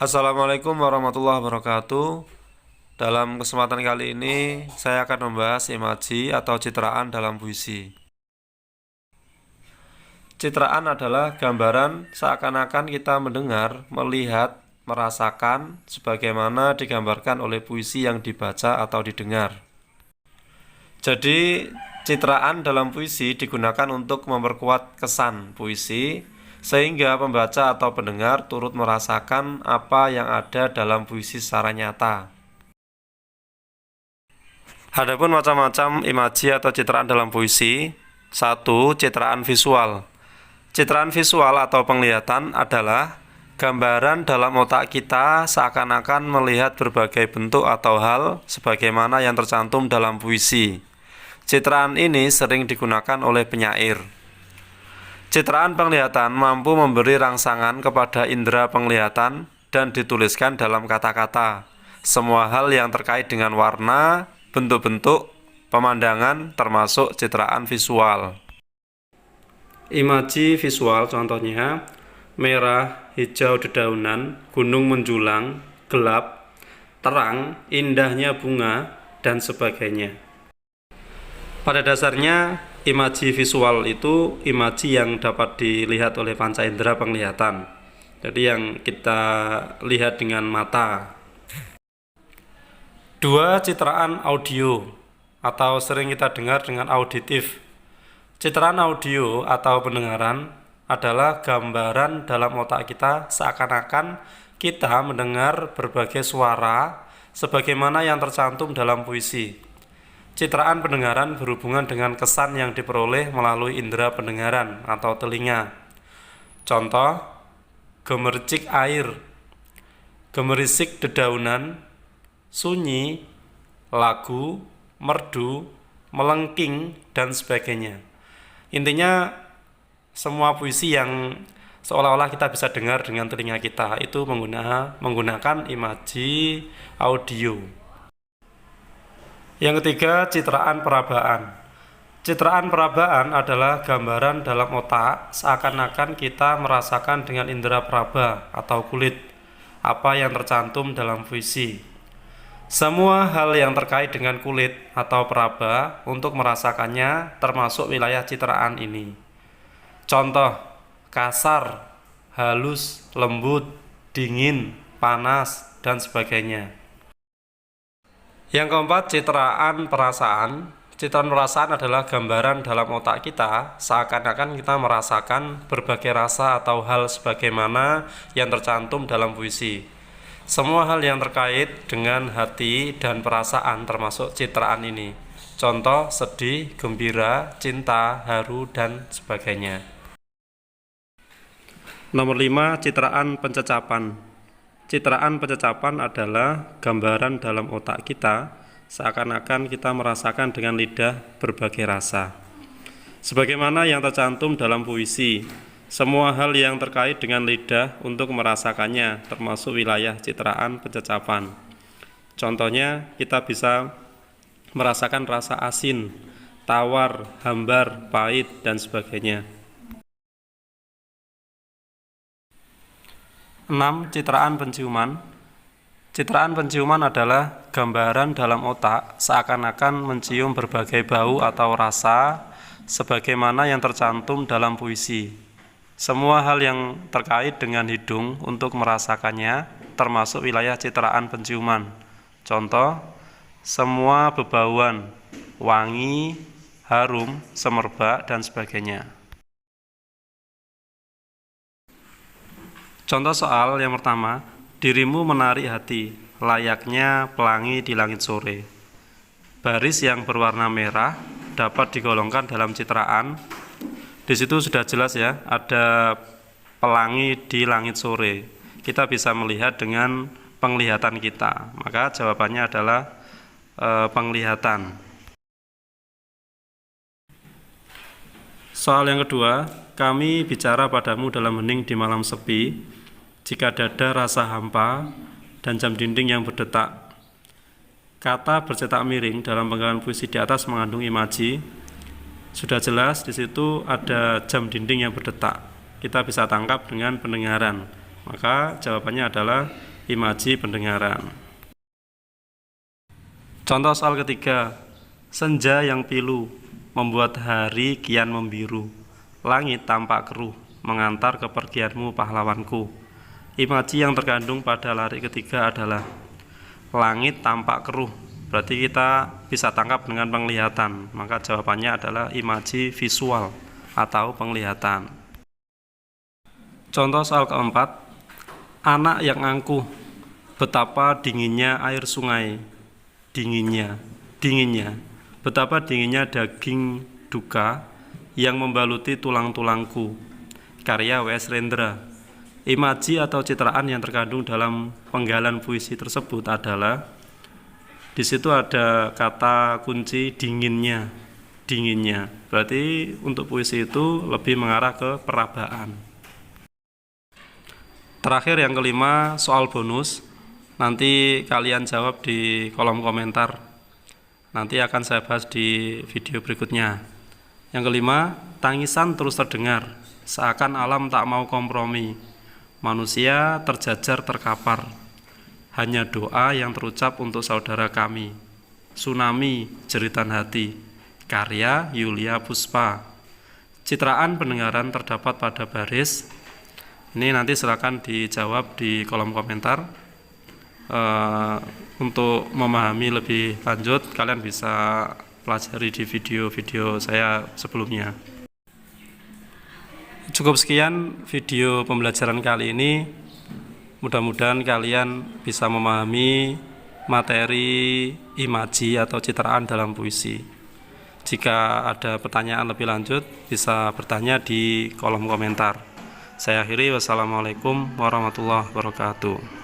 Assalamualaikum warahmatullahi wabarakatuh. Dalam kesempatan kali ini saya akan membahas imaji atau citraan dalam puisi. Citraan adalah gambaran seakan-akan kita mendengar, melihat, merasakan sebagaimana digambarkan oleh puisi yang dibaca atau didengar. Jadi citraan dalam puisi digunakan untuk memperkuat kesan puisi, sehingga pembaca atau pendengar turut merasakan apa yang ada dalam puisi secara nyata. Adapun macam-macam imaji atau citraan dalam puisi. 1. Citraan visual. Citraan visual atau penglihatan adalah gambaran dalam otak kita seakan-akan melihat berbagai bentuk atau hal sebagaimana yang tercantum dalam puisi. Citraan ini sering digunakan oleh penyair. Citraan penglihatan mampu memberi rangsangan kepada indera penglihatan dan dituliskan dalam kata-kata. Semua hal yang terkait dengan warna, bentuk-bentuk, pemandangan termasuk citraan visual. Imaji visual contohnya merah, hijau dedaunan, gunung menjulang, gelap, terang, indahnya bunga, dan sebagainya. Pada dasarnya, imaji visual itu imaji yang dapat dilihat oleh panca indera penglihatan. Jadi yang kita lihat dengan mata. 2. Citraan audio atau sering kita dengar dengan auditif. Citraan audio atau pendengaran adalah gambaran dalam otak kita seakan-akan kita mendengar berbagai suara sebagaimana yang tercantum dalam puisi. Citraan pendengaran berhubungan dengan kesan yang diperoleh melalui indera pendengaran atau telinga. Contoh, gemercik air, gemerisik dedaunan, sunyi, lagu, merdu, melengking, dan sebagainya. Intinya, semua puisi yang seolah-olah kita bisa dengar dengan telinga kita itu menggunakan imaji audio. Yang ketiga, citraan perabaan. Citraan perabaan adalah gambaran dalam otak seakan-akan kita merasakan dengan indera peraba atau kulit apa yang tercantum dalam puisi. Semua hal yang terkait dengan kulit atau peraba untuk merasakannya termasuk wilayah citraan ini. Contoh, kasar, halus, lembut, dingin, panas, dan sebagainya. Yang keempat, citraan perasaan. Citraan perasaan adalah gambaran dalam otak kita seakan-akan kita merasakan berbagai rasa atau hal sebagaimana yang tercantum dalam puisi. Semua hal yang terkait dengan hati dan perasaan termasuk citraan ini. Contoh, sedih, gembira, cinta, haru, dan sebagainya. Nomor 5, citraan pencecapan. Citraan pencecapan adalah gambaran dalam otak kita seakan-akan kita merasakan dengan lidah berbagai rasa. Sebagaimana yang tercantum dalam puisi, semua hal yang terkait dengan lidah untuk merasakannya termasuk wilayah citraan pencecapan. Contohnya, kita bisa merasakan rasa asin, tawar, hambar, pahit, dan sebagainya. 6. Citraan penciuman. Citraan penciuman adalah gambaran dalam otak seakan-akan mencium berbagai bau atau rasa sebagaimana yang tercantum dalam puisi. Semua hal yang terkait dengan hidung untuk merasakannya termasuk wilayah citraan penciuman. Contoh, semua bebauan, wangi, harum, semerbak, dan sebagainya. Contoh soal yang pertama, dirimu menarik hati, layaknya pelangi di langit sore. Baris yang berwarna merah dapat digolongkan dalam citraan. Di situ sudah jelas ya, ada pelangi di langit sore. Kita bisa melihat dengan penglihatan kita. Maka jawabannya adalah penglihatan. Soal yang kedua, kami bicara padamu dalam hening di malam sepi, jika dada rasa hampa dan jam dinding yang berdetak. Kata bercetak miring dalam penggalan puisi di atas mengandung imaji. Sudah jelas di situ ada jam dinding yang berdetak. Kita bisa tangkap dengan pendengaran. Maka jawabannya adalah imaji pendengaran. Contoh soal ketiga, senja yang pilu membuat hari kian membiru, langit tampak keruh mengantar kepergianmu pahlawanku. Imaji yang terkandung pada lari ketiga adalah langit tampak keruh, berarti kita bisa tangkap dengan penglihatan, maka jawabannya adalah imaji visual atau penglihatan. Contoh soal keempat, anak yang angkuh, betapa dinginnya air sungai. Dinginnya, betapa dinginnya daging duka yang membaluti tulang-tulangku. Karya W.S. Rendra. Imaji atau citraan yang terkandung dalam penggalan puisi tersebut adalah, di situ ada kata kunci dinginnya. Berarti untuk puisi itu lebih mengarah ke perabaan. Terakhir yang kelima, soal bonus. Nanti kalian jawab di kolom komentar. Nanti akan saya bahas di video berikutnya. Yang kelima, tangisan terus terdengar, seakan alam tak mau kompromi. Manusia terjajar terkapar. Hanya doa yang terucap untuk saudara kami. Tsunami, jeritan hati. Karya Yulia Puspa. Citraan pendengaran terdapat pada baris. Ini nanti silakan dijawab di kolom komentar. Untuk memahami lebih lanjut, kalian bisa pelajari di video-video saya sebelumnya. Cukup sekian video pembelajaran kali ini. Mudah-mudahan kalian bisa memahami materi imaji atau citraan dalam puisi. Jika ada pertanyaan lebih lanjut, bisa bertanya di kolom komentar. Saya akhiri, wassalamualaikum warahmatullahi wabarakatuh.